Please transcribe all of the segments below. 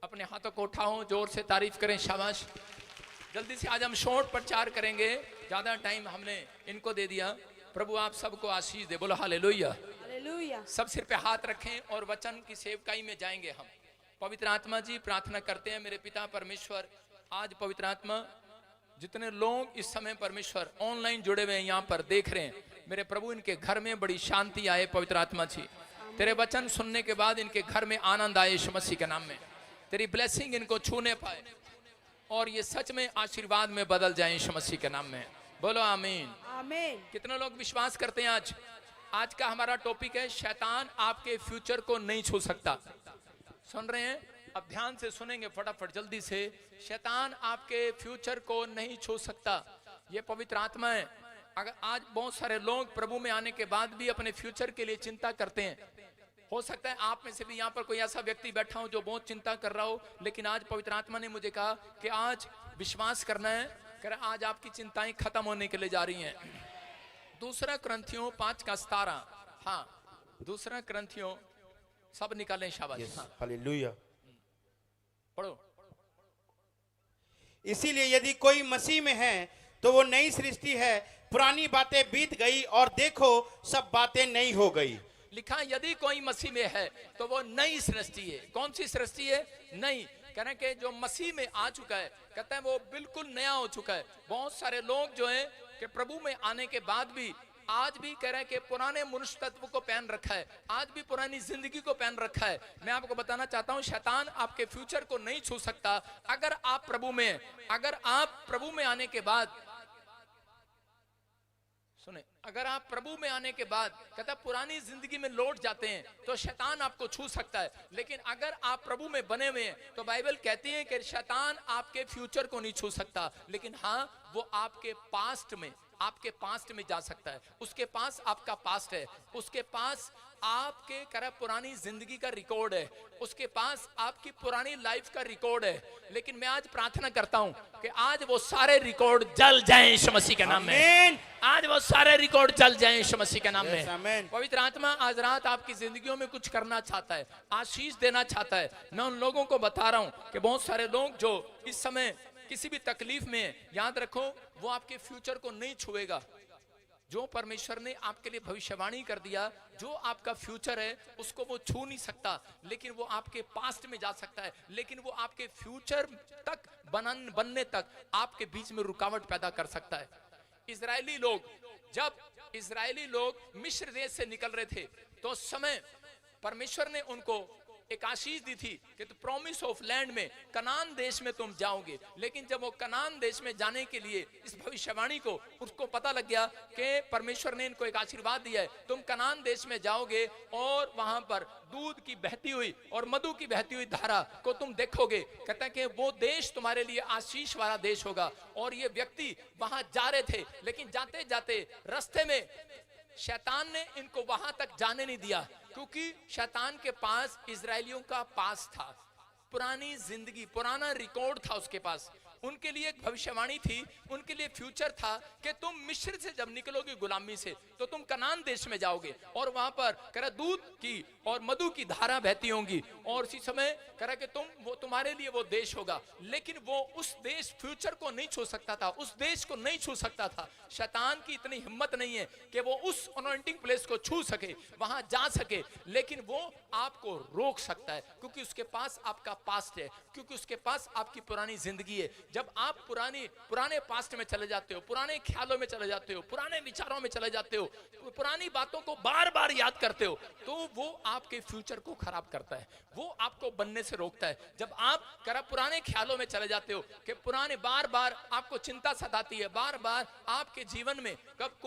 अपने हाथों को उठाओ, जोर से तारीफ करें, शाबाश। जल्दी से आज हम शॉर्ट प्रचार करेंगे, ज्यादा टाइम हमने इनको दे दिया। प्रभु आप सबको आशीष दे, बोलो हालेलुया। हालेलुया। सब सिर पे हाथ रखें और वचन की सेवकाई में जाएंगे हम। पवित्र आत्मा जी प्रार्थना करते हैं मेरे पिता परमेश्वर, आज पवित्र आत्मा जितने लोग इस समय परमेश्वर ऑनलाइन जुड़े हुए हैं, यहाँ पर देख रहे हैं, मेरे प्रभु इनके घर में बड़ी शांति आए। पवित्र आत्मा जी तेरे वचन सुनने के बाद इनके घर में आनंद आए यीशु मसीह के नाम में। तेरी ब्लेसिंग इनको छूने पाए और ये सच में आशीर्वाद में बदल जाए यीशु मसीह के नाम में, बोलो आमीन। आमीन। कितने लोग विश्वास करते हैं? आज का हमारा टॉपिक है शैतान आपके फ्यूचर को नहीं छू सकता। सुन रहे हैं? अब ध्यान से सुनेंगे फटाफट जल्दी से। शैतान आपके फ्यूचर को नहीं छू सकता, ये पवित्र आत्मा है। अगर आज बहुत सारे लोग प्रभु में आने के बाद भी अपने फ्यूचर के लिए चिंता करते हैं, हो सकता है आप में से भी यहाँ पर कोई ऐसा व्यक्ति बैठा हो जो बहुत चिंता कर रहा हो, लेकिन आज पवित्र आत्मा ने मुझे कहा कि आज विश्वास करना है, आज आपकी चिंताएं खत्म होने के लिए जा रही हैं। दूसरा क्रंथियों 5:17, हाँ दूसरा क्रंथियों, सब निकालें, शाबाश। हालेलुया। पढ़ो। इसीलिए यदि कोई मसीह में है तो वो नई सृष्टि है, पुरानी बातें बीत गई और देखो सब बातें नई हो गई। लिखा यदि कोई मसीह में है तो वो नई सृष्टि है। कौन सी सृष्टि है? नई। कह रहे हैं कि जो मसीह में आ चुका है, कहते हैं वो बिल्कुल नया हो चुका है। बहुत सारे लोग जो है कि प्रभु में आने के बाद भी आज भी कह रहे हैं कि पुराने मनुष्य तत्व को पहन रखा है, आज भी पुरानी जिंदगी को पहन रखा है। मैं आपको बताना चाहता हूं शैतान आपके फ्यूचर को नहीं छू सकता अगर आप प्रभु में, अगर आप प्रभु में आने के बाद, सुने, अगर आप प्रभु में आने के बाद कहता पुरानी जिंदगी में लौट जाते हैं तो शैतान आपको छू सकता है। लेकिन अगर आप प्रभु में बने हुए हैं तो बाइबल कहती है कि शैतान आपके फ्यूचर को नहीं छू सकता, लेकिन हाँ वो आपके पास्ट में जा सकता है। उसके पास आपका पास्ट है, उसके पास आपके कर पुरानी जिंदगी का रिकॉर्ड है, उसके पास आपकी पुरानी लाइफ का रिकॉर्ड है। लेकिन मैं आज प्रार्थना करता हूं कि आज वो सारे रिकॉर्ड जल जाएं यीशु मसीह के नाम में। आज वो सारे रिकॉर्ड जल जाएं यीशु मसीह के नाम में। पवित्र आत्मा आज रात आपकी जिंदगियों में कुछ करना चाहता है, आशीष देना चाहता है। मैं उन लोगों को बता रहा हूं कि बहुत सारे लोग जो इस समय किसी भी तकलीफ में, याद रखो वो आपके फ्यूचर को नहीं छुएगा। जो परमेश्वर ने आपके लिए भविष्यवाणी कर दिया, जो आपका फ्यूचर है उसको वो छू नहीं सकता, लेकिन वो आपके पास्ट में जा सकता है। लेकिन वो आपके फ्यूचर तक बनने तक आपके बीच में रुकावट पैदा कर सकता है। इजरायली लोग, जब इजरायली लोग मिस्र देश से निकल रहे थे तो उस समय परमेश्वर ने उनको एक आशीष दी थी कि तो प्रॉमिस ऑफ लैंड में, कनान देश में तुम जाओगे। लेकिन जब वो कनान देश में जाने के लिए इस भविष्यवाणी को, उसको पता लग गया कि परमेश्वर ने इनको एक आशीर्वाद दिया है, तुम कनान देश में जाओगे और वहां पर दूध की बहती हुई और मधु की बहती हुई धारा को तुम देखोगे। कहता है कि वो देश तुम्हारे लिए आशीष वाला देश होगा। और ये व्यक्ति वहां जा रहे थे, लेकिन जाते जाते रास्ते में शैतान ने इनको वहां तक जाने नहीं दिया, क्योंकि शैतान के पास इजरायलियों का पास था, पुरानी जिंदगी, पुराना रिकॉर्ड था उसके पास। उनके लिए एक भविष्यवाणी थी, उनके लिए फ्यूचर था कि तुम मिस्र से जब निकलोगे गुलामी से तो तुम कनान देश में जाओगे और वहां पर करा दूध की और मधु की धारा बहती होंगी और इसी समय करा कि वो तुम्हारे लिए वो देश होगा। लेकिन वो उस देश फ्यूचर को नहीं छू सकता था, उस देश को नहीं छू सकता था। शैतान की इतनी हिम्मत नहीं है कि वो उस अनॉइंटिंग प्लेस को छू सके, वहां जा सके, लेकिन वो आपको रोक सकता है क्योंकि उसके पास आपका पास्ट है, क्योंकि उसके पास आपकी पुरानी जिंदगी है। जब आप पुराने पास्ट में चले जाते हो, पुराने ख्यालों में चले जाते हो, पुराने विचारों में चले जाते हो, पुरानी बातों को बार बार याद करते हो, तो वो आपके फ्यूचर को खराब करता है, वो आपको बनने से रोकता है। जब आप पुराने ख्यालों में चले जाते हो कि पुराने बार बार आपको चिंता सताती है, बार बार आपके जीवन में कब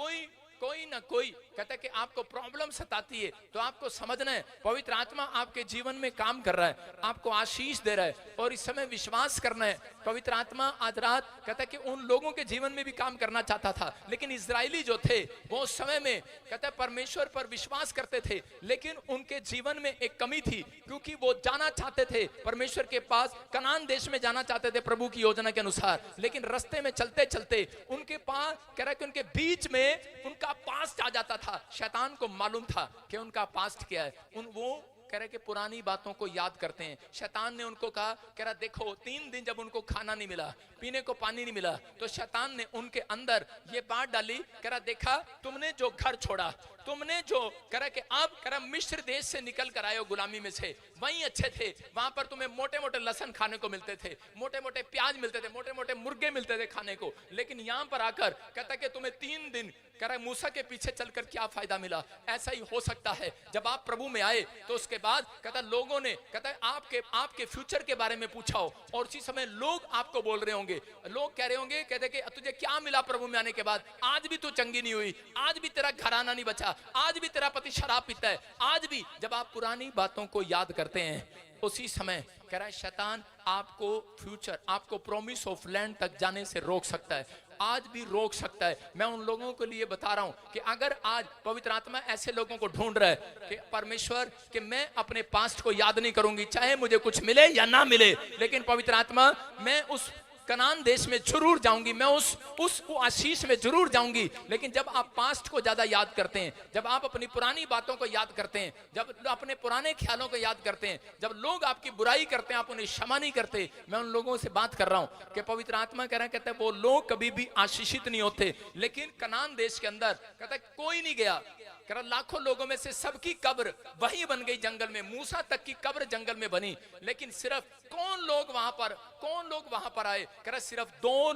कोई ना कोई कहता है कि आपको प्रॉब्लम सताती है, तो आपको समझना है पवित्र आत्मा आपके जीवन में काम कर रहा है, आपको आशीष दे रहा है और इस समय विश्वास करना है। पवित्र आत्मा आज रात कहता है कि उन लोगों के जीवन में भी काम करना चाहता था, लेकिन इजरायली जो थे वो उस समय में कहता है परमेश्वर पर विश्वास करते थे, लेकिन उनके जीवन में एक कमी थी, क्योंकि वो जाना चाहते थे परमेश्वर के पास, कनान देश में जाना चाहते थे प्रभु की योजना के अनुसार। लेकिन रास्ते में चलते चलते उनके पास कह रहा है कि उनके बीच में उनका पास्ट आ जाता था। शैतान को मालूम था कि उनका पास्ट क्या है, वो कह रहे कि पुरानी बातों को याद करते हैं। शैतान ने उनको कहा, कह रहा देखो 3 दिन जब उनको खाना नहीं मिला, पीने को पानी नहीं मिला, तो शैतान ने उनके अंदर ये बात डाली, कह रहा देखा तुमने जो घर छोड़ा, तुमने जो कह रहा कि अब कह रहा मिस्र देश से निकल कर आए हो गुलामी में से, वहीं अच्छे थे, वहां पर तुम्हें मोटे मोटे लहसन खाने को मिलते थे, मोटे मोटे प्याज मिलते थे, मोटे मोटे मुर्गे मिलते थे खाने को, लेकिन यहां पर आकर कहता कि तुम्हें 3 दिन कह रहा मूसा के पीछे चलकर क्या फायदा मिला। ऐसा ही हो सकता है जब आप प्रभु में आए तो उसके बाद कहता लोगों ने कहता आपके फ्यूचर के बारे में पूछा हो, और उसी समय लोग आपको बोल रहे होंगे, लोग कह रहे होंगे, कहते कि तुझे क्या मिला प्रभु में आने के बाद, आज भी तू चंगी नहीं हुई, आज भी तेरा घराना नहीं बचा, आज भी तेरा पति शराब पीता है, आज भी। जब आप पुरानी बातों को याद करते हैं उसी समय कह रहा है शैतान आपको फ्यूचर, आपको प्रॉमिस ऑफ लैंड तक जाने से रोक सकता है, आज भी रोक सकता है। मैं उन लोगों के लिए बता रहा हूं कि अगर आज पवित्र आत्मा ऐसे लोगों को ढूंढ रहा है कि परमेश्वर कि मैं अपने पास्ट को याद नहीं करूंगी, चाहे मुझे कुछ मिले या ना मिले, लेकिन पवित्र आत्मा मैं उस कनान देश में जरूर जाऊंगी, मैं उस आशीष में जरूर जाऊंगी। लेकिन जब आप पास्ट को ज्यादा याद करते हैं, जब आप अपनी पुरानी बातों को याद करते हैं, जब अपने पुराने ख्यालों को याद करते हैं, जब लोग आपकी बुराई करते हैं आप उन्हें क्षमा नहीं करते, मैं उन लोगों से बात कर रहा हूं कि पवित्र आत्मा कह रहा है, कहता है वो लोग कभी भी आशीषित नहीं होते। लेकिन कनान देश के अंदर कहता है कोई नहीं गया, कह रहा लाखों लोगों में से सबकी कब्र वही बन गई जंगल में, मूसा तक की कब्र जंगल में बनी, लेकिन सिर्फ कौन लोग वहां पर आए, कह रहा सिर्फ 2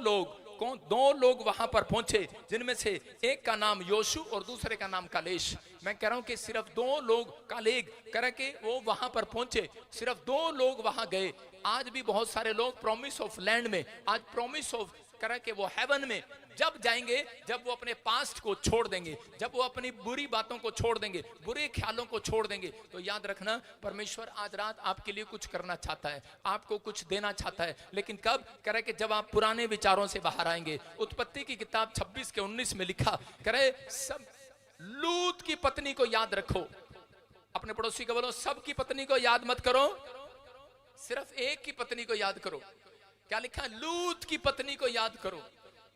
लोग वहां पर पहुंचे, जिनमें से एक का नाम योशु और दूसरे का नाम कालेश। मैं कह रहा हूं कि सिर्फ 2 लोग कालेग कह रहा कि वो वहां पर पहुंचे, सिर्फ 2 लोग वहां गए। आज भी बहुत सारे लोग प्रॉमिस ऑफ लैंड में, आज प्रॉमिस ऑफ कह रहा कि वो हेवन में जब जाएंगे, जब वो अपने पास्ट को छोड़ देंगे, जब वो अपनी बुरी बातों को छोड़ देंगे, बुरे ख्यालों को छोड़ देंगे, तो याद रखना परमेश्वर आज रात आपके लिए कुछ करना चाहता है, आपको कुछ देना चाहता है। लेकिन कब कह रहे कि जब आप पुराने विचारों से बाहर आएंगे। उत्पत्ति की किताब 26 के 19 में लिखा, कह रहे सब लूत की पत्नी को याद रखो। अपने पड़ोसी को बोलो सबकी पत्नी को याद मत करो, सिर्फ एक की पत्नी को याद करो। क्या लिखा? लूत की पत्नी को याद करो।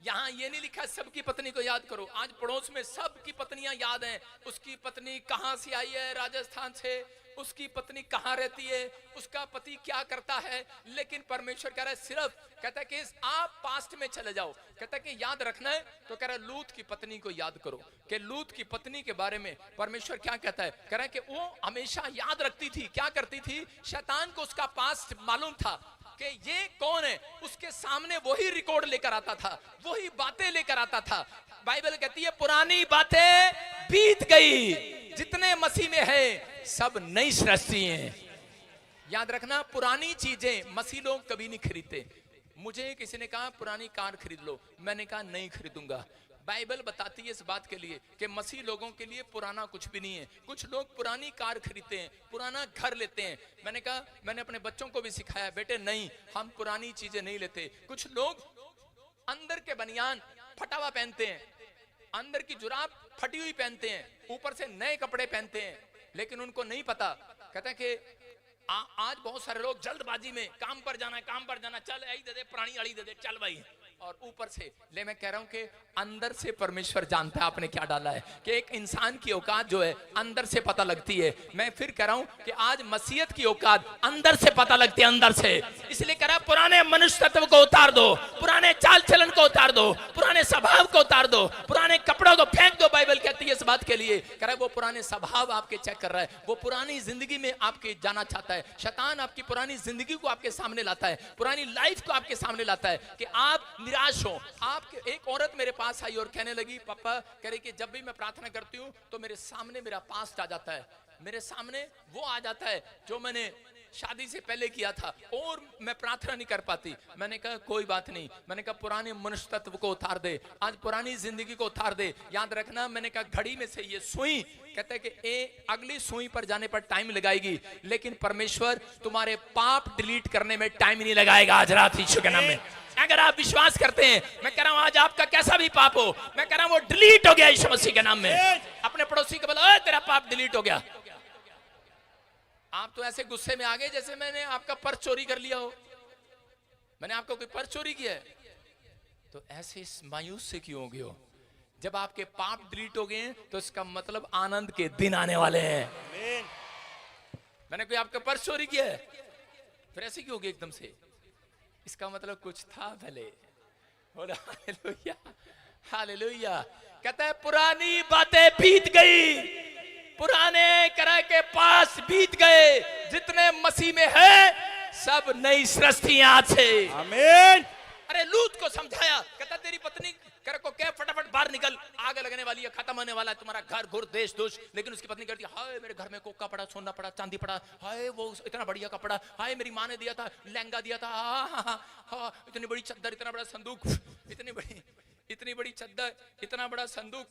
यहां ये नहीं लिखा सबकी पत्नी को याद करो। आज पड़ोस में सबकी पत्नियां याद हैं, उसकी पत्नी कहां से आई है, राजस्थान से, उसकी पत्नी कहां रहती है, उसका पति क्या करता है। लेकिन परमेश्वर कह रहा है सिर्फ कहता है कि आप पास्ट में चले जाओ, कहता है कि याद रखना है, तो कह रहा है लूत की पत्नी को याद करो। कि लूत की पत्नी के बारे में परमेश्वर क्या कहता है, कह रहा है कि वो हमेशा याद रखती थी, क्या करती थी, शैतान को उसका पास्ट मालूम था कि ये कौन है, उसके सामने वही रिकॉर्ड लेकर आता था, वही बातें लेकर आता था। बाइबल कहती है पुरानी बातें बीत गई, जितने मसीह में है सब नई सृष्टि हैं। याद रखना पुरानी चीजें मसीह लोग कभी नहीं खरीदते। मुझे किसी ने कहा पुरानी कार खरीद लो, मैंने कहा नहीं खरीदूंगा। बाइबल बताती है इस बात के लिए कि मसीह लोगों के लिए पुराना कुछ भी नहीं है। कुछ लोग पुरानी कार खरीदते हैं, पुराना घर लेते हैं। मैंने कहा, मैंने अपने बच्चों को भी सिखाया, बेटे नहीं, हम पुरानी चीजें नहीं लेते। कुछ लोग अंदर के बनियान फटा हुआ पहनते हैं, अंदर की जुराब फटी हुई पहनते हैं, ऊपर से नए कपड़े पहनते हैं, लेकिन उनको नहीं पता। कहते हैं कि आज बहुत सारे लोग जल्दबाजी में काम पर जाना, चल आई दे दे, पुरानी अड़ी दे दे, चल भाई, और ऊपर से ले। मैं कह रहा हूं कि अंदर से परमेश्वर जानता है आपने क्या डाला है, कि एक इंसान की औकात जो है अंदर से पता लगती है। मैं फिर कह रहा हूं कि आज मसीहत की औकात अंदर से पता लगती है, अंदर से। इसलिए कह रहा पुराने मनुष्य तत्व को उतार दो, पुराने चाल चलन को उतार दो, पुराने स्वभाव को उतार दो, पुराने कपड़ों को फेंक दो। बाइबल कहती है इस बात के लिए, कह रहा है वो पुराने स्वभाव आपके चेक कर रहा है, वो पुरानी जिंदगी में आपके जाना चाहता है। शैतान आपकी पुरानी जिंदगी को आपके सामने लाता है, पुरानी लाइफ को आपके सामने लाता है कि आप निराश हो। आपके एक औरत मेरे पास आई और कहने लगी, पापा कह रही कि जब भी मैं प्रार्थना करती हूँ तो मेरे सामने मेरा पास्ट आ जाता है, मेरे सामने वो आ जाता है जो मैंने शादी से पहले किया था, और मैं प्रार्थना नहीं कर पाती। मैंने कहा कोई बात नहीं, मैंने कहा पुराने मनुष्य तत्व को उतार दे, आज पुरानी जिंदगी को उतार दे। याद रखना, मैंने कहा घड़ी में से ये सुई, कहते हैं कि अगली सुई पर जाने पर टाइम लगाएगी, लेकिन परमेश्वर तुम्हारे पाप डिलीट करने में टाइम नहीं लगाएगा। आज रात यीशु के नाम में अगर आप विश्वास करते हैं, मैं कह रहा हूं आज आपका कैसा भी पाप हो, मैं कह रहा हूं वो डिलीट हो गया यीशु मसीह के नाम में। अपने पड़ोसी को बोलो तेरा पाप डिलीट हो गया। आप तो ऐसे गुस्से में आ गए जैसे मैंने आपका पर्स चोरी कर लिया हो। मैंने आपका कोई पर्स चोरी किया है? तो ऐसे मायूस से क्यों हो गए हो? जब आपके पाप डिलीट हो गए तो इसका मतलब आनंद के दिन आने वाले हैं। मैंने कोई आपका पर्स चोरी किया है? फिर ऐसे क्यों हो गया एकदम से? इसका मतलब कुछ था पहले। बोला हालेलुया, हालेलुया। कहता है पुरानी बातें बीत गई, पुराने करे के पास बीत गए, जितने मसीह में है सब नई सृष्टियां आज से। आमीन। अरे लूत को समझाया, कहता तेरी पत्नी करे को क्या, फटाफट बाहर निकल, आग लगने वाली है, खत्म होने वाला है तुम्हारा घर घुर देश दोष। लेकिन उसकी पत्नी कहती है हाय मेरे घर में कोका पड़ा, सोना पड़ा, चांदी पड़ा, हाय वो इतना बढ़िया कपड़ा, हाय मेरी माँ ने दिया था, लहंगा दिया था, हाँ इतनी बड़ी चद्दर, इतना बड़ा संदूक, इतनी बड़ी चद्दर, इतना बड़ा संदूक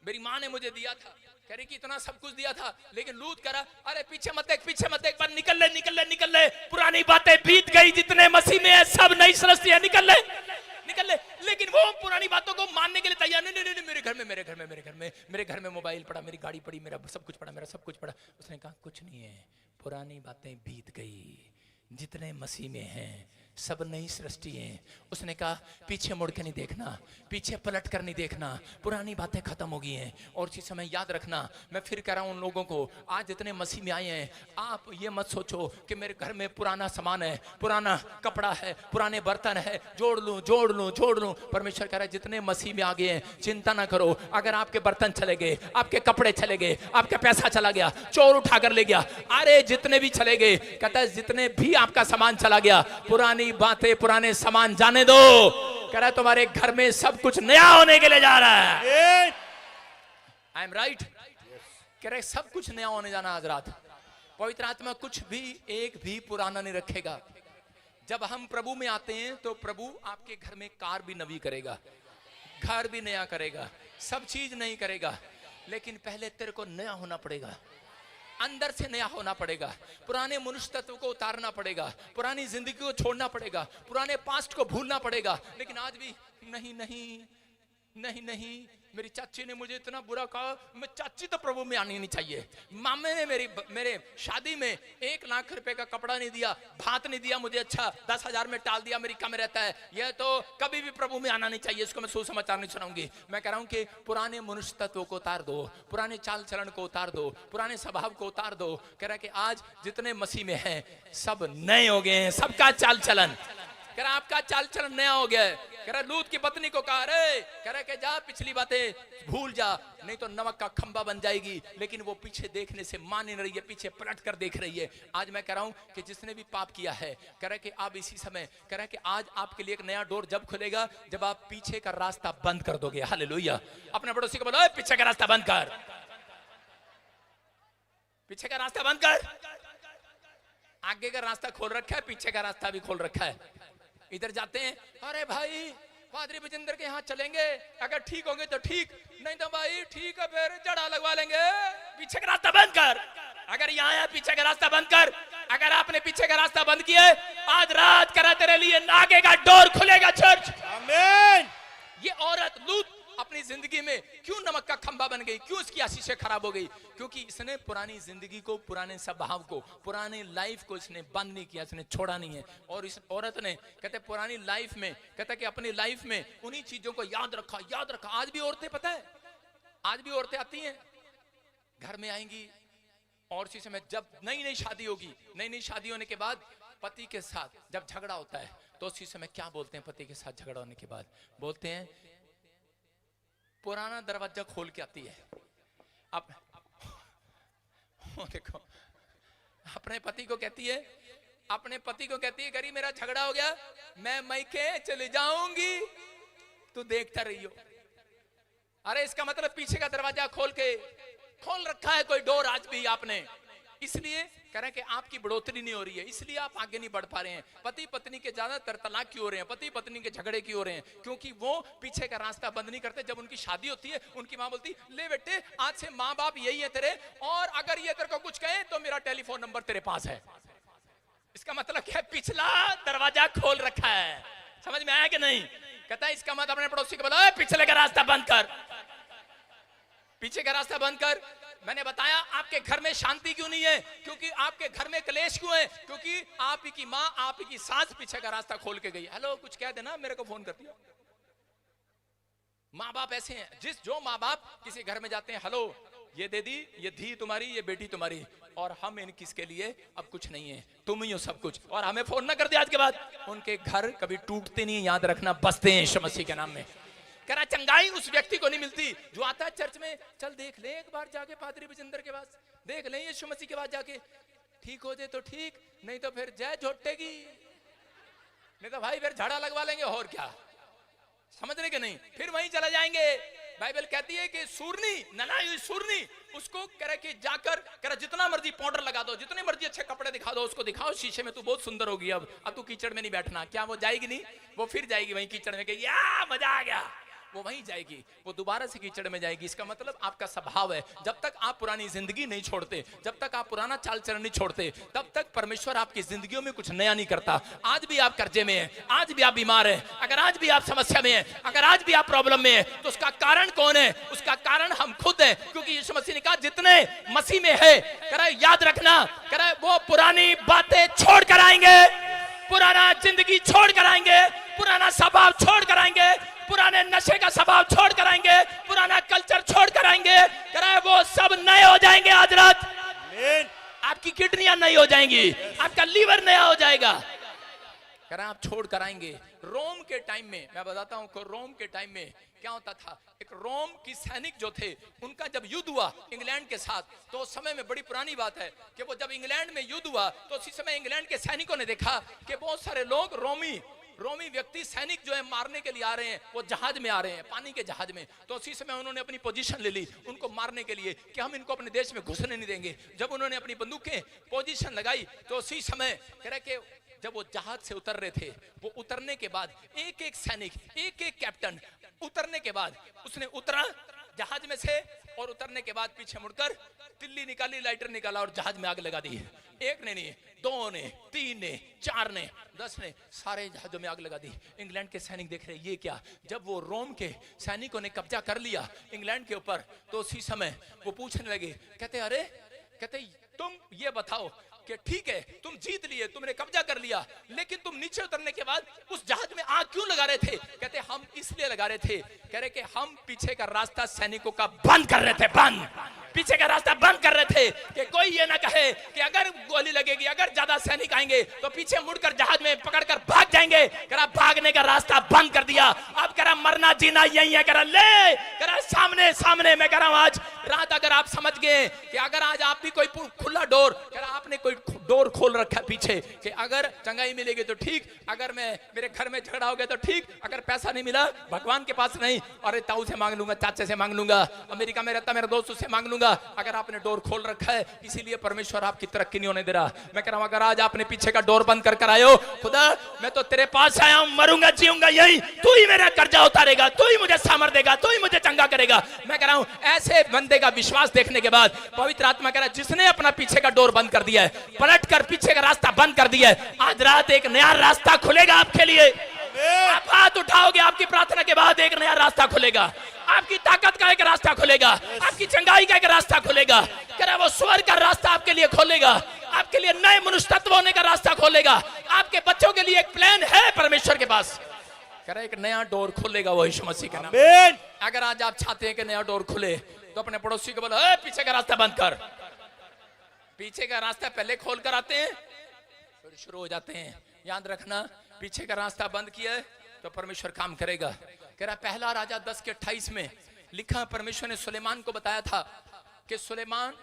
मेरी माँ ने मुझे दिया था। कह रही कि इतना सब कुछ दिया था। लेकिन लूत कह रहा अरे पीछे मत देख, पीछे मत देख, पर निकल ले, निकल ले, निकल ले, पुरानी बातें बीत गई, जितने मसीह में है सब नई सृष्टियां, निकल ले, निकल ले। लेकिन वो पुरानी बातों को मानने के लिए तैयार नहीं, नहीं, नहीं, मेरे घर में, मेरे घर में, मेरे घर में, मेरे घर में मोबाइल पड़ा, मेरी गाड़ी पड़ी, मेरा सब कुछ पड़ा, मेरा सब कुछ पड़ा। उसने कहा कुछ नहीं है, पुरानी बातें बीत गई, जितने मसीह में हैं सब नई सृष्टि है। उसने कहा पीछे मुड़ के नहीं देखना, पीछे पलट कर नहीं देखना, पुरानी बातें खत्म हो गई हैं। और इसी समय याद रखना, मैं फिर कह रहा हूं उन लोगों को आज जितने मसीह में आए हैं, आप ये मत सोचो कि मेरे घर में पुराना सामान है, पुराना कपड़ा है, पुराने बर्तन है, जोड़ लूं जोड़ लूं जोड़ लूं। परमेश्वर कह रहा है जितने मसीह में आ गए हैं चिंता ना करो। अगर आपके बर्तन चले गए, आपके कपड़े चले गए, आपका पैसा चला गया, चोर उठा कर ले गया, अरे जितने भी चले गए, कहता है जितने भी आपका सामान चला गया, पुरानी बातें पुराने सामान जाने दो। कह रहा है तुम्हारे घर में सब कुछ नया होने के लिए जा रहा है। I am right? कह रहे सब कुछ नया होने जाना आज रात। पवित्र आत्मा कुछ भी एक भी पुराना नहीं रखेगा। जब हम प्रभु में आते हैं तो प्रभु आपके घर में कार भी नवी करेगा, घर भी नया करेगा, सब चीज नहीं करेगा। लेकिन पहले तेरे को नया होना पड़ेगा, अंदर से नया होना पड़ेगा, पुराने मनुष्य तत्व को उतारना पड़ेगा, पुरानी जिंदगी को छोड़ना पड़ेगा, पुराने पास्ट को भूलना पड़ेगा। लेकिन आज भी नहीं नहीं नहीं नहीं, मेरी चाची ने मुझे इतना बुरा कहा, मैं चाची तो प्रभु में आनी नहीं चाहिए, मामे ने मेरे शादी में 1 लाख रुपए का कपड़ा नहीं दिया, भात नहीं दिया मुझे, अच्छा 10,000 में टाल दिया, अमेरिका में रहता है, यह तो कभी भी प्रभु में आना नहीं चाहिए, इसको मैं सुसमाचार नहीं सुनाऊंगी। मैं कह रहा हूं कि पुराने मनुष्य तत्व को उतार दो, पुराने चाल चलन को उतार दो, पुराने स्वभाव को उतार दो। कह रहा है कि आज जितने मसीह में हैं सब नए हो गए हैं, सबका चाल चलन। कह रहा आपका चाल चलन नया हो गया है। कह रहा लूत की पत्नी को कहा रे, कह रहा कि जा पिछली बातें भूल जा, नहीं तो नमक का खंबा बन जाएगी। लेकिन वो पीछे देखने से मान नहीं रही है, पीछे पलट कर देख रही है। आज मैं कह रहा हूं कि जिसने भी पाप किया है, कह रहा कि आप इसी समय, कह रहा कि आज आपके लिए एक नया डोर जब खुलेगा जब आप पीछे का रास्ता बंद कर दोगे। हालेलुया। अपने पड़ोसी को बोलो पीछे का रास्ता बंद कर, पीछे का रास्ता बंद कर। आगे का रास्ता खोल रखा है, पीछे का रास्ता भी खोल रखा है। इधर जाते हैं, अरे भाई पादरी विजेंद्र के यहाँ चलेंगे, अगर ठीक होंगे तो ठीक, नहीं तो भाई ठीक है फिर जड़ा लगवा लेंगे। पीछे का रास्ता बंद कर। अगर यहाँ है पीछे का रास्ता बंद कर। अगर आपने पीछे का रास्ता बंद किया है, आज रात करा तेरे लिए आगे का डोर खुलेगा चर्च। आमीन। ये औरत लूत अपनी जिंदगी में क्यों नमक का खंबा बन गई, क्यों इसकी आशीषें खराब हो गई? क्योंकि इसने पुरानी जिंदगी को, पुराने स्वभाव को, पुराने लाइफ को इसने बंद नहीं किया, इसने छोड़ा नहीं है। और इस औरत ने कहते पुरानी लाइफ में, कहते कि अपनी लाइफ में उन्हीं चीजों को याद रखा, याद रखा। आज भी औरतें, पता है आज भी औरतें आती हैं, घर में आएंगी और इसी समय जब नई नई शादी होगी, नई नई शादी होने के बाद पति के साथ जब झगड़ा होता है तो उसी समय क्या बोलते हैं? पति के साथ झगड़ा होने के बाद बोलते हैं पुराना दरवाजा खोल के आती है। अब देखो अपने पति को कहती है, अपने पति को कहती है गरी मेरा झगड़ा हो गया, मैं मैके चले जाऊंगी, तू देखता रही हो। अरे इसका मतलब पीछे का दरवाजा खोल रखा है कोई डोर आज भी आपने। इसलिए कह रहे हैं कि आपकी बढ़ोतरी नहीं हो रही है, इसलिए आप आगे नहीं बढ़ पा रहे हैं। पति पत्नी के ज्यादातर तलाक क्यों हो रहे हैं, पति पत्नी के झगड़े क्यों हो रहे हैं? क्योंकि वो पीछे का रास्ता बंद नहीं करते। जब उनकी शादी होती है, उनकी माँ बोलती ले बेटे आज से माँ बाप यही है तेरे, और अगर ये तेरे को कुछ कहे तो मेरा टेलीफोन नंबर तेरे पास है। इसका मतलब क्या है? पिछला दरवाजा खोल रखा है। समझ में आया कि नहीं? कहता है इसका मतलब अपने पड़ोसी को बोला पिछले का रास्ता बंद कर, पीछे का रास्ता बंद कर। मैंने बताया आपके घर में शांति क्यों नहीं है, क्योंकि आपके घर में क्लेश क्यों है? क्योंकि आप ही की माँ, आप ही की सास पीछे का रास्ता खोल के गई। हेलो कुछ कह देना, मेरे को फोन कर दिया। माँ बाप ऐसे हैं, जो माँ बाप किसी घर में जाते हैं, हेलो ये दे दी, ये धी तुम्हारी, ये बेटी तुम्हारी, और हम इन किसके लिए, अब कुछ नहीं है, तुम ही हो सब कुछ। और हमें फोन ना कर दे आज के बाद। उनके घर कभी टूटते नहीं, याद रखना, बसते हैं यीशु मसीह के नाम में। कह रहा चंगाई उस व्यक्ति को नहीं मिलती जो आता है चर्च में, चल देख ले एक बार जाके पादरी बजिंदर के पास, देख ले यीशु मसीह के पास जाके, ठीक हो जाए तो ठीक, नहीं तो फिर जय झोटेगी, नहीं तो भाई फिर झाड़ा लगवा लेंगे, और क्या, समझ रहे कि नहीं, फिर वहीं चला जाएंगे। बाइबल कहती है कि सूरनी, ननाई हुई सूरनी, उसको कह रहा कि जाकर कह रहा जितना मर्जी पाउडर लगा दो, जितने मर्जी अच्छे कपड़े दिखा दो, उसको दिखाओ शीशे में, तू बहुत सुंदर होगी, अब तू कीचड़ में नहीं बैठना। क्या वो जाएगी नहीं? वो फिर जाएगी वहीं कीचड़ में, कि या मजा आ गया, वो वहीं जाएगी, वो दोबारा से कीचड़ में जाएगी। इसका मतलब आपका स्वभाव है, जब तक आप पुरानी जिंदगी नहीं छोड़ते, जब तक आप पुराना चाल चलन नहीं छोड़ते, तब तक परमेश्वर आपकी जिंदगियों में कुछ नया नहीं करता। आज भी आप कर्जे में हैं, आज भी आप बीमार हैं, अगर आज भी आप समस्या में हैं, अगर आज भी आप प्रॉब्लम में हैं, तो उसका कारण कौन है? उसका कारण हम खुद हैं, क्योंकि यीशु मसीह ने कहा जितने मसीह में है, कह याद रखना, कह वो पुरानी बातें छोड़ कर आएंगे, पुराना जिंदगी छोड़ कर आएंगे, पुराना स्वभाव छोड़ कर आएंगे, पुराने नशे का स्वभाव छोड़ कर आएंगे, पुराना कल्चर छोड़ कर आएंगे, कराए वो सब नए हो जाएंगे आज रात। आपकी किडनियां नई हो जाएंगी, आपका लीवर नया हो जाएगा, करा आप छोड़ कर आएंगे। रोम के टाइम में मैं बताता हूं को, रोम के टाइम में क्या होता था, एक रोम की सैनिक जो थे, उनका जब युद्ध हुआ इंग्लैंड के साथ, तो उस समय में बड़ी पुरानी बात है कि वो जब इंग्लैंड में युद्ध हुआ, तो उसी समय इंग्लैंड के सैनिकों ने देखा कि बहुत सारे लोग रोमी व्यक्ति सैनिक जो है मारने के लिए आ रहे हैं, वो जहाज में आ रहे हैं, पानी के जहाज में। तो उसी समय उन्होंने अपनी पोजीशन ले ली उनको मारने के लिए कि हम इनको अपने देश में घुसने नहीं देंगे। जब उन्होंने अपनी बंदूकें पोजीशन लगाई, तो उसी समय कह रहे कि जब वो जहाज से उतर रहे थे, वो उतरने के बाद एक एक सैनिक, एक एक कैप्टन उतरने के बाद उसने उतरा जहाज में से, और उतरने के बाद पीछे मुड़कर तिल्ली निकाली, लाइटर निकाला और जहाज में आग लगा दी। एक ने नहीं, दो ने, तीन ने, चार ने, 10 ने, सारे जहाजों में आग लगा दी। इंग्लैंड के सैनिक देख रहे ये क्या। जब वो रोम के सैनिकों ने कब्जा कर लिया इंग्लैंड के ऊपर, तो उसी समय वो पूछने लगे, कहते अरे, कहते तुम ये बताओ कि ठीक है तुम जीत लिए, तुमने कब्जा कर लिया, लेकिन तुम नीचे उतरने के बाद उस जहाज में आग क्यों लगा रहे थे? कहते हम इसलिए लगा रहे थे, कह रहे कि हम पीछे का रास्ता सैनिकों का बंद कर रहे थे, बंद, पीछे का रास्ता बंद कर रहे थे कि कोई ये ना कहे कि अगर गोली लगेगी, अगर ज्यादा सैनिक आएंगे तो पीछे मुड़कर जहाज में पकड़कर भाग जाएंगे। करा भागने का रास्ता बंद कर दिया। अब करा मरना जीना यही है, करा ले, करा सामने सामने। मैं कह रहा हूं आज रात अगर आप समझ गए कि अगर आज आप भी कोई खुला डोर, करा आपने कोई डोर खोल रखा है पीछे कि अगर चंगाई मिलेगी तो ठीक, अगर मैं मेरे घर में झगड़ा हो गया तो ठीक, अगर पैसा नहीं मिला भगवान के पास नहीं, अरे ताऊ से मांग लूंगा, चाचे से मांग लूंगा, अमेरिका में रहता मेरा दोस्त उससे मांग लूंगा। अगर आपने डोर खोल रखा है, इसीलिए परमेश्वर आपकी तरक्की नहीं होने दे रहा। मैं कह रहा हूं अगर आज आपने पीछे का डोर बंद कर आए हो, खुदा मैं तो तेरे पास आया हूं, मरूंगा जीऊंगा यही, तू ही मेरा कर्जा उतारेगा, तू ही मुझे सामर्थ देगा, तू ही मुझे चंगा करेगा। मैं कह रहा हूं ऐसे बंदे का विश्वास देखने के बाद पवित्र आत्मा कह रहा है जिसने अपना पीछे का डोर बंद कर दिया है, पलट कर पीछे का रास्ता बंद कर दिया है, आज रात एक नया रास्ता खुलेगा आपके लिए। आप हाथ उठाओगे, आपकी प्रार्थना के बाद एक नया रास्ता खुलेगा, आपकी ताकत का एक रास्ता खुलेगा, आपकी चंगाई का एक रास्ता खुलेगा। कह रहा वो स्वर्ग का रास्ता आपके लिए खोलेगा, आपके लिए नए मनुष्य तत्व होने का रास्ता खोलेगा। आपके बच्चों के लिए एक प्लान है परमेश्वर के पास। कह रहा एक नया डोर खुलेगा वो यीशु मसीह के नाम में। अगर आज आप चाहते हैं कि नया डोर खुले, तो अपने पड़ोसी को बोलो पीछे का रास्ता बंद कर। पीछे का रास्ता पहले खोल कर आते हैं, फिर शुरू हो जाते हैं। याद रखना, पीछे का रास्ता बंद किया है तो परमेश्वर काम करेगा। कह रहा पहला राजा 10:28 में लिखा, परमेश्वर ने सुलेमान को बताया था कि सुलेमान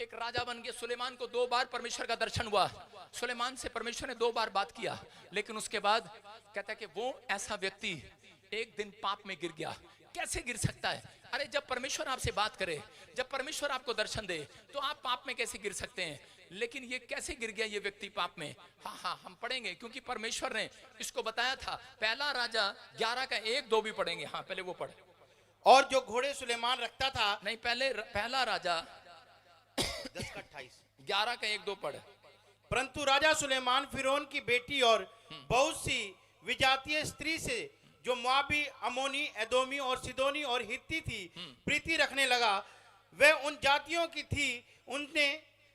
एक राजा बन गया। सुलेमान को 2 बार परमेश्वर का दर्शन हुआ। सुलेमान से परमेश्वर ने 2 बार बात किया, लेकिन उसके बाद कहता है कि वो ऐसा व्यक्ति एक दिन पाप में गिर गया। कैसे गिर सकता है? अरे जब परमेश्वर आपसे बात करे, जब परमेश्वर आपको दर्शन दे, तो आप पाप में कैसे गिर सकते हैं? लेकिन ये कैसे गिर गया ये व्यक्ति पाप में? हाँ हम पढ़ेंगे, क्योंकि परमेश्वर ने इसको बताया था। पहला राजा 11 का 1-2 भी पढ़ेंगे। हाँ पहले वो पढ़। और जो घोड़े सुलेमान रखता था, नहीं पहला राजा 10:28 11 का 1-2 पढ़। परंतु राजा सुलेमान फिरौन की बेटी और बहुत सी विजातीय स्त्री से जो मोआबी, अमोनी, एदोमी और सिदोनी और हित्ती थी प्रीति रखने लगा। वह उन जातियों की थी, उनने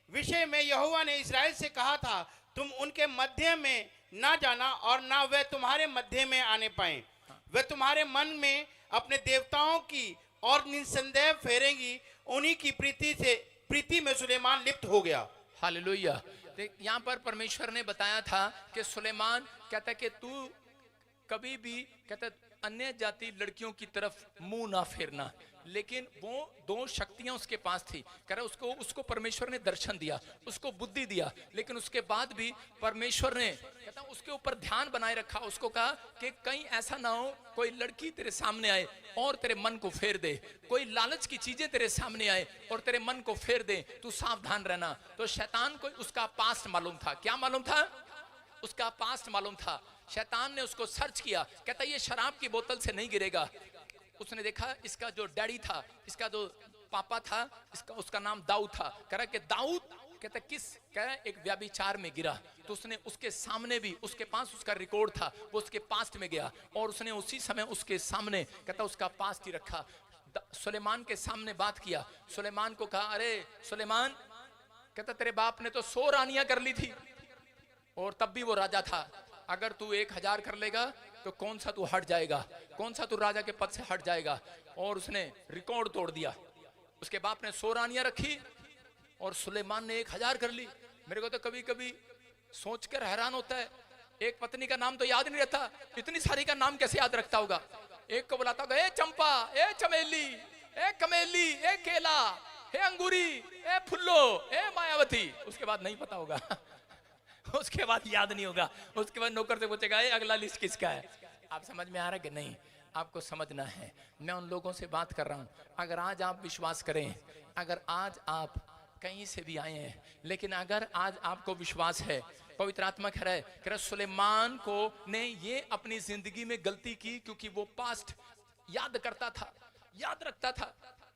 विषय में यहोवा ने इस्राएल से कहा था, तुम उनके मध्य में ना जाना और ना वह तुम्हारे मध्य में आने पाए। वह तुम्हारे मन में अपने देवताओं की और निसंदेह फेरेंगी उन्हीं की प्रीति में सुलेमान लिप्त हो गया। हालेलुया। यहाँ पर परमेश्वर ने बताया था कि सुलेमान कहता कि तू कभी भी कहता अन्य जाति लड़कियों की तरफ मुंह ना फेरना, लेकिन वो दो शक्तियां उसके पास थी। कह रहा उसको परमेश्वर ने दर्शन दिया, उसको बुद्धि दिया, लेकिन उसके बाद भी परमेश्वर ने कहता उसके ऊपर ध्यान बनाए रखा। उसको कहा कि कहीं ऐसा ना हो कोई लड़की तेरे सामने आए और तेरे मन को फेर दे, कोई लालच की चीजें तेरे सामने आए और तेरे मन को फेर दे, तू सावधान रहना। तो शैतान को उसका पास्ट मालूम था। क्या मालूम था? उसका पास्ट मालूम था। शैतान ने उसको सर्च किया, कहता ये शराब की बोतल से नहीं गिरेगा। उसने देखा इसका जो डैडी था, इसका जो पापा था, उसका नाम दाऊद था। कह रहा कि दाऊद कहता कह रहा एक व्यभिचार में गिरा। तो उसने उसके सामने भी, उसके पास उसका रिकॉर्ड था, वो उसके पास्ट में गया और उसने उसी समय उसके सामने कहता उसका पास्ट ही रखा। सुलेमान के सामने बात किया। सुलेमान को कहा अरे सुलेमान, कहता तेरे बाप ने तो 100 रानियां कर ली थी और तब भी वो राजा था। अगर तू 1000 कर लेगा तो कौन सा तू हट जाएगा, कौन सा तू राजा के पद से हट जाएगा। और उसने रिकॉर्ड तोड़ दिया। उसके बाप ने 100 रानियां रखी और सुलेमान ने 1000 कर ली। मेरे को तो कभी कभी सोचकर हैरान होता है, एक पत्नी का नाम तो याद नहीं रहता, इतनी सारी का नाम कैसे याद रखता होगा। एक को बुलाता होगा ए चंपा, ए चमेली, ए कमेली, ए केला, ए अंगूरी, ए फुल्लो, ए मायावती। उसके बाद नहीं पता होगा उसके बाद याद नहीं होगा। उसके बाद नौकर से पूछेगा अगला लिस्ट किसका है। आप समझ में आ रहा है कि नहीं? आपको समझना है। मैं उन लोगों से बात कर रहा हूं, अगर आज आप विश्वास करें, अगर आज आप कहीं से भी आए हैं, लेकिन अगर आज आपको विश्वास है, पवित्र आत्मा कह रहा है सुलेमान को ने ये अपनी जिंदगी में गलती की क्योंकि वो पास्ट याद करता था, याद रखता था।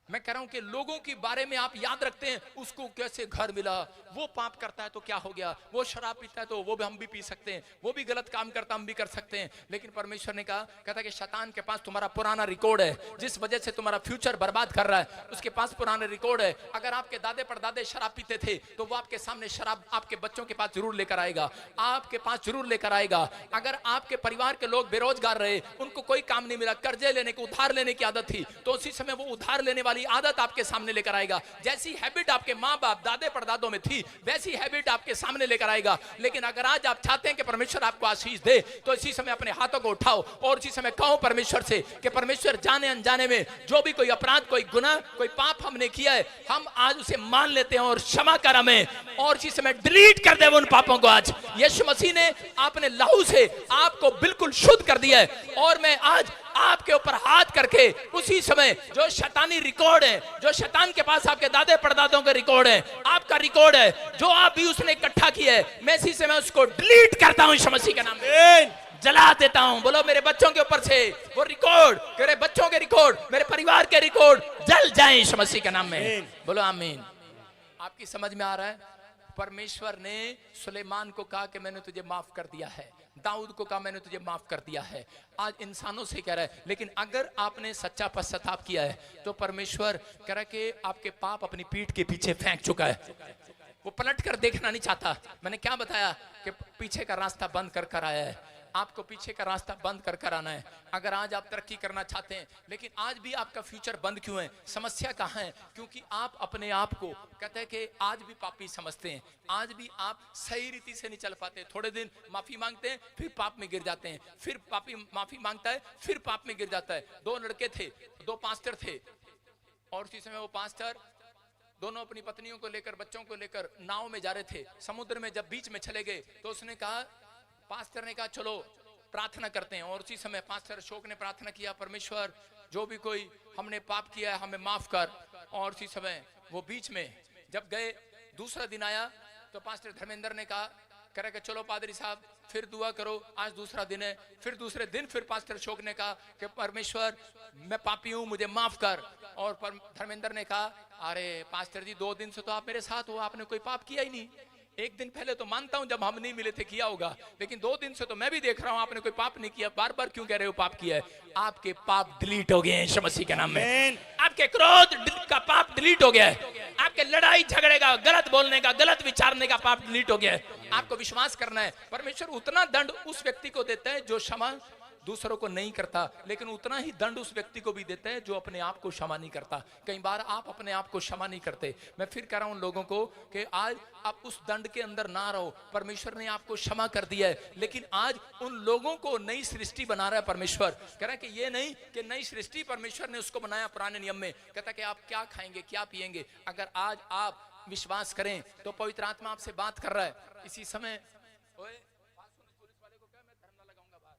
मैं कह रहा हूं कि लोगों के बारे में आप याद रखते हैं, उसको कैसे घर मिला, वो पाप करता है तो क्या हो गया, वो शराब पीता है तो वो भी हम भी पी सकते हैं, वो भी गलत काम करता हम भी कर सकते हैं। लेकिन परमेश्वर ने कहा, कहता कि शैतान के पास तुम्हारा पुराना रिकॉर्ड है, जिस वजह से तुम्हारा फ्यूचर बर्बाद कर रहा है, उसके पास पुराना रिकॉर्ड है। अगर आपके दादे परदादे शराब पीते थे तो वो आपके सामने शराब आपके बच्चों के पास जरूर लेकर आएगा, आपके पास जरूर लेकर आएगा। अगर आपके परिवार के लोग बेरोजगार रहे, उनको कोई काम नहीं मिला, कर्जे लेने की, उधार लेने की आदत थी, तो उसी समय वो उधार लेने वाली आदत आपके सामने लेकर आएगा। जैसी हैबिट आपके माँ बाप दादे परदादों में थी, वैसी हैबिट आपके सामने लेकर आएगा। लेकिन अगर आज आप चाहते हैं कि परमेश्वर आपको आशीष दे, तो इसी समय अपने हाथों को उठाओ और इसी समय कहो परमेश्वर से कि परमेश्वर जाने अनजाने में जो भी कोई अपराध, कोई गुनाह, कोई पाप हमने किया है, हम आज उसे मान लेते हैं और क्षमा कर हमें, और इसी समय डिलीट कर दे उन पापों को। आज यीशु मसीह ने अपने लहू से आपको बिल्कुल शुद्ध कर दिया है। और मैं आज आपके ऊपर हाथ करके उसी समय जो शैतानी रिकॉर्ड है, जो शैतान के पास आपके दादे परदादों का रिकॉर्ड है, आपका रिकॉर्ड है, जो आप भी उसने इकट्ठा किया है, मैं इसी समय उसको डिलीट करता हूं यीशु मसीह के नाम में, जला देता हूं। बोलो मेरे बच्चों के ऊपर से वो रिकॉर्ड, मेरे बच्चों के रिकॉर्ड, मेरे परिवार के रिकॉर्ड जल जाए यीशु मसीह के नाम में। बोलो आमीन। आपकी समझ में आ रहा है? परमेश्वर ने सुलेमान को कहा कि मैंने तुझे माफ कर दिया है, दाऊद को कहा मैंने तुझे माफ कर दिया है। आज इंसानों से कह रहा है, लेकिन अगर आपने सच्चा पश्चाताप किया है तो परमेश्वर कह रहा है कि आपके पाप अपनी पीठ के पीछे फेंक चुका है, वो पलट कर देखना नहीं चाहता। मैंने क्या बताया कि पीछे का रास्ता बंद कर कर आया है, आपको पीछे का रास्ता बंद कर कर आना है। अगर आज आप तरक्की करना चाहते हैं, लेकिन आज भी आपका फ्यूचर बंद क्यों है? समस्या कहाँ है? क्योंकि आप अपने आप को कहते हैं कि आज भी पापी समझते हैं, आज भी आप सही रीति से नहीं चल पाते। थोड़े दिन माफी मांगते हैं, फिर पाप में गिर जाते हैं, फिर पापी माफी मांगता है, फिर पाप में गिर जाता है। 2 लड़के थे, 2 पास्टर थे, और उसी समय वो पास्टर दोनों अपनी पत्नियों को लेकर, बच्चों को लेकर नाव में जा रहे थे। समुद्र में जब बीच में चले गए तो उसने कहा, पास्टर ने कहा चलो प्रार्थना करते हैं। और उसी समय पास्टर अशोक ने प्रार्थना किया, परमेश्वर जो भी कोई हमने पाप किया है हमें माफ कर। और उसी समय वो बीच में जब गए, दूसरा दिन आया तो पास्टर धर्मेंद्र ने कहा, कह रहा कि चलो पादरी साहब फिर दुआ करो, आज दूसरा दिन है। फिर दूसरे दिन फिर पास्टर अशोक ने कहा कि परमेश्वर मैं पापी हूं, मुझे माफ कर। और धर्मेंद्र ने कहा, अरे पास्टर जी 2 दिन से तो आप मेरे साथ हो, आपने कोई पाप किया ही नहीं। 1 दिन पहले तो मानता हूं जब हम नहीं मिले थे किया होगा, लेकिन 2 दिन से तो मैं भी देख रहा हूं आपने कोई पाप नहीं किया। बार बार क्यों कह रहे हो पाप किया है? आपके पाप डिलीट हो गए हैं यीशु मसीह के नाम में। आपके क्रोध का पाप डिलीट हो गया है, आपके लड़ाई झगड़े का, गलत बोलने का, गलत विचारने का पाप डिलीट हो गया है। आपको विश्वास करना है, परमेश्वर उतना दंड उस व्यक्ति को देता है जो क्षमा दूसरों को नहीं करता, लेकिन उतना ही दंड उस व्यक्ति को भी देता है जो अपने आप को क्षमा नहीं करता। कई बार आप अपने आप को क्षमा नहीं करते। मैं फिर कह रहा हूं लोगों को कि आज आप उस दंड के अंदर ना रहो। परमेश्वर ने आपको क्षमा कर दिया है, लेकिन आज उन लोगों को नई सृष्टि बना रहा है परमेश्वर। कह रहा है कि ये नहीं कि नई सृष्टि परमेश्वर ने उसको बनाया पुराने नियम में। कहता कि आप क्या खाएंगे, क्या पिएंगे। अगर आज आप विश्वास करें तो पवित्र आत्मा आपसे बात कर रहा है इसी समय। ओए पुलिस वाले को कह मैं धरना लगाऊंगा बाहर,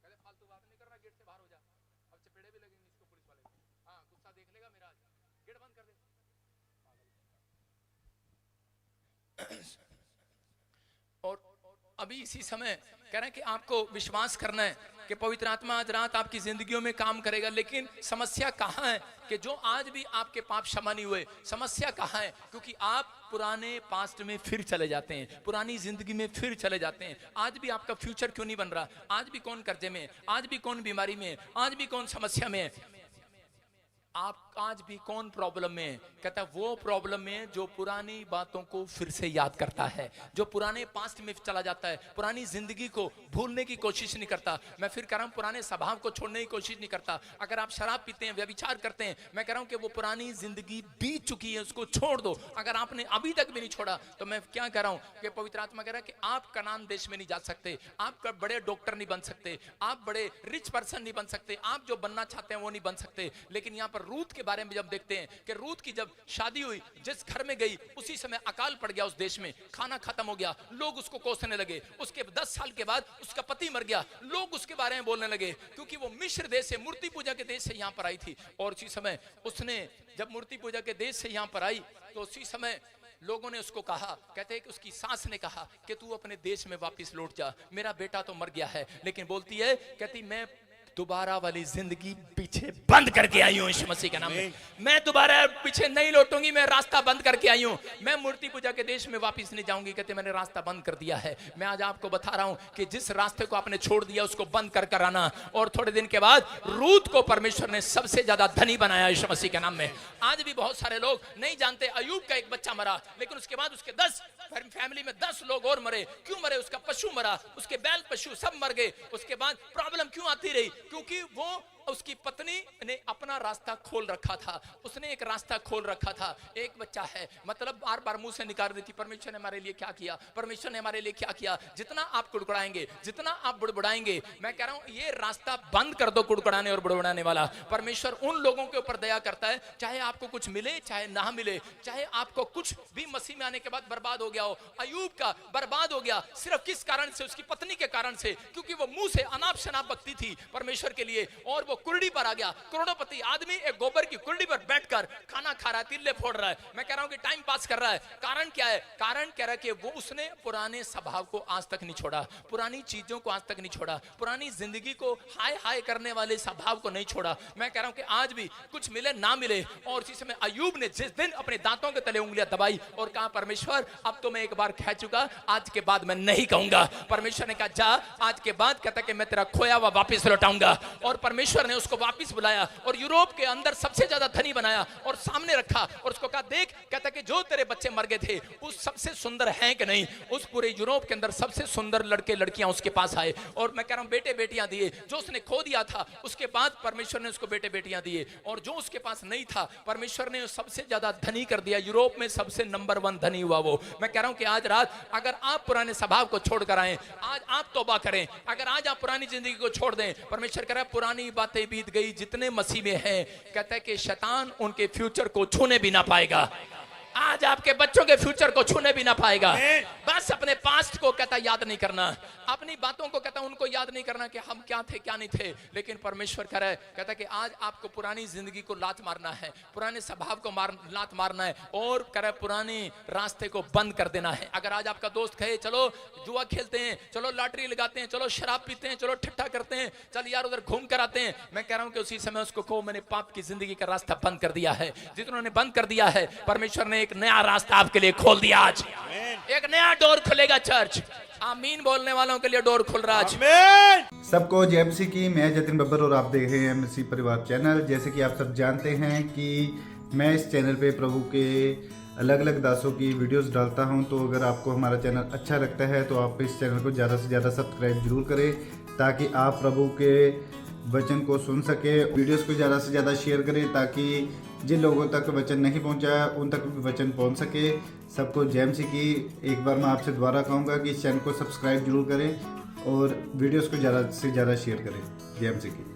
कहले फालतू बात नहीं कर रहा, गेट से बाहर हो जा। अब चपेड़े भी लगेंगे इसको पुलिस वाले को। हाँ, गुस्सा देख लेगा मेरा, आज गेट बंद कर दे। और अभी इसी समय कह रहे हैं कि आपको विश्वास करना है कि पवित्र आत्मा आज रात आपकी जिंदगियों में काम करेगा। लेकिन समस्या कहाँ है कि जो आज भी आपके पाप क्षमा नहीं हुए, समस्या कहाँ है? क्योंकि आप पुराने पास्ट में फिर चले जाते हैं, पुरानी जिंदगी में फिर चले जाते हैं। आज भी आपका फ्यूचर क्यों नहीं बन रहा? आज भी कौन कर्जे में है? आज भी कौन बीमारी में है? आज भी कौन समस्या में है? आप आज भी कौन प्रॉब्लम में है? कहता है वो प्रॉब्लम में जो पुरानी बातों को फिर से याद करता है, जो पुराने पास्ट में चला जाता है, पुरानी जिंदगी को भूलने की कोशिश नहीं करता। मैं फिर कह रहा हूं पुराने स्वभाव को छोड़ने की कोशिश नहीं करता। अगर आप शराब पीते हैं, व्यभिचार करते हैं, मैं कह रहा हूं कि वो पुरानी जिंदगी बीत चुकी है, उसको छोड़ दो। अगर आपने अभी तक भी नहीं छोड़ा तो मैं क्या कह रहा हूं कि पवित्र आत्मा कह रहा है कि आप कनान देश में नहीं जा सकते, आप बड़े डॉक्टर नहीं बन सकते, आप बड़े रिच पर्सन नहीं बन सकते, आप जो बनना चाहते हैं वो नहीं बन सकते। लेकिन यहाँ पर रूत के बारे में जब देखते हैं कि रूत की जब शादी हुई, जिस घर में गई उसी समय अकाल पड़ गया उस देश में, खाना खत्म हो गया, लोग उसको कोसने लगे। उसके 10 साल के बाद उसका पति मर गया, लोग उसके बारे में बोलने लगे, क्योंकि वो मिस्र देश से, मूर्ति पूजा के देश से यहाँ पर आई थी। और उसी समय उसने जब मूर्ति पूजा के देश से यहाँ पर आई तो उसी समय लोगों ने उसको कहा, कहते हैं कि उसकी सास ने कहा कि तू अपने देश में वापस लौट जा, मेरा बेटा तो मर गया है। लेकिन बोलती है, कहती मैं दोबारा वाली जिंदगी पीछे बंद करके आई हूं यीशु मसीह के नाम में। मैं दोबारा पीछे नहीं लौटूंगी, मैं रास्ता बंद करके आई हूं, मैं मूर्ति पूजा के देश में वापस नहीं जाऊंगी। कहते मैंने रास्ता बंद कर दिया है। मैं आज आपको बता रहा हूं कि जिस रास्ते को आपने छोड़ दिया उसको बंद कर आना। और थोड़े दिन के बाद रूत को परमेश्वर ने सबसे ज्यादा धनी बनाया यीशु मसीह के नाम में। आज भी बहुत सारे लोग नहीं जानते, अयूब का एक बच्चा मरा, लेकिन उसके बाद उसके 10 फैमिली में 10 लोग और मरे। क्यों मरे? उसका पशु मरा, उसके बैल पशु सब मर गए। उसके बाद प्रॉब्लम क्यों आती रही? क्योंकि वो उसकी पत्नी ने अपना रास्ता खोल रखा था, उसने एक रास्ता खोल रखा था। एक बच्चा है, मतलब बार बार मुंह से निकाल देती, परमेश्वर ने हमारे लिए क्या किया, परमेश्वर ने हमारे लिए क्या किया। जितना आप कुड़कुड़ाएंगे, जितना आप बुड़बुड़ाएंगे, मैं कह रहा हूं ये रास्ता बंद कर दो कुड़कुड़ाने और बुड़बुड़ाने वाला। परमेश्वर उन लोगों के ऊपर दया करता है, चाहे आपको कुछ मिले चाहे ना मिले, चाहे आपको कुछ भी मसीह में आने के बाद बर्बाद हो गया हो। अयूब का बर्बाद हो गया सिर्फ किस कारण से? उसकी पत्नी के कारण से, क्योंकि वो मुंह से अनाप शनाप बकती थी परमेश्वर के लिए, और वो कुर्डी पर आ गया। करोड़पति आदमी एक गोबर की कुर्डी पर बैठकर खाना खा रहा है, तिल्ले फोड़ रहा है। मैं कह रहा हूं कि टाइम पास कर रहा है। कारण क्या है? कारण कह रहा है कि वो उसने पुराने स्वभाव को आज तक नहीं छोड़ा, पुरानी चीजों को आज तक नहीं छोड़ा, पुरानी जिंदगी को हाय हाय करने वाले स्वभाव को नहीं छोड़ा। मैं कह रहा हूं कि आज भी कुछ मिले ना मिले, और इसी समय अयूब ने जिस दिन अपने दांतों के तले उंगलियां दबाई और कहा परमेश्वर अब तो मैं एक बार कह चुका, आज के बाद मैं नहीं कहूंगा। परमेश्वर ने कहा जा, आज के बाद कहता कि मैं तेरा खोया हुआ वापस लौटाऊंगा। और परमेश्वर ने उसको वापस बुलाया और यूरोप के अंदर सबसे ज्यादा धनी बनाया और सामने रखा और उसको कहा देख, कहता कि जो तेरे बच्चे मर गए थे उस सबसे सुंदर हैं कि नहीं? उस पूरे यूरोप के अंदर सबसे सुंदर लड़के लड़कियां उसके पास आए। और मैं कह रहा हूं बेटे बेटियां दिए, जो उसने खो दिया था उसके बाद परमेश्वर ने उसको बेटे बेटियां दिए, और जो उसके पास नहीं था परमेश्वर ने सबसे ज्यादा धनी कर दिया। यूरोप में सबसे नंबर 1 धनी हुआ वो। मैं कह रहा हूं कि आज रात अगर आप पुराने स्वभाव को छोड़कर आए, आज आप तौबा करें, अगर आज आप पुरानी जिंदगी को छोड़ दें, परमेश्वर कह रहा है पुरानी बातें बीत गई, जितने मसीह में हैं, कहता है कि शैतान उनके फ्यूचर को छूने भी ना पाएगा। आज आपके बच्चों के फ्यूचर को छूने भी ना पाएगा। बस अपने पास्ट को कहता याद नहीं करना, अपनी बातों को कहता उनको याद नहीं करना कि हम क्या थे क्या नहीं थे। लेकिन परमेश्वर कह रहा है, कहता कि आज आपको पुरानी जिंदगी को लात मारना है, पुराने स्वभाव को लात मारना है, और कह रहा है पुराने रास्ते को बंद कर देना है। अगर आज आपका दोस्त कहे चलो जुआ खेलते हैं, चलो लॉटरी लगाते हैं, चलो शराब पीते हैं, चलो ठट्ठा करते हैं, चल यार उधर घूम कर आते हैं, मैं कह रहा हूं कि उसी समय उसको कहो मैंने पाप की जिंदगी का रास्ता बंद कर दिया है। जिन्होंने बंद कर दिया है, परमेश्वर ने एक नया रास्ता आपके लिए खोल दिया। आज एक नया डोर खुलेगा चर्च। आमीन बोलने वालों के लिए डोर खुल रहा है। सबको जय मसीह की। मैं जतिन बब्बर और आप देख रहे हैं मसीह परिवार चैनल। जैसे कि आप सब जानते हैं कि मैं इस चैनल पे प्रभु के अलग अलग दासों की वीडियोस डालता हूं, तो अगर आपको हमारा चैनल अच्छा लगता है तो आप इस चैनल को ज़्यादा से ज़्यादा सब्सक्राइब जरूर करें, ताकि आप प्रभु के वचन को सुन सके। वीडियोस को ज़्यादा से ज़्यादा शेयर करें ताकि जिन लोगों तक वचन नहीं पहुंचा उन तक भी वचन पहुंच सके। सबको जय मसीह की। एक बार मैं आपसे दोबारा कहूँगा कि इस चैनल को सब्सक्राइब जरूर करें और वीडियोस को ज़्यादा से ज़्यादा शेयर करें। जय मसीह की।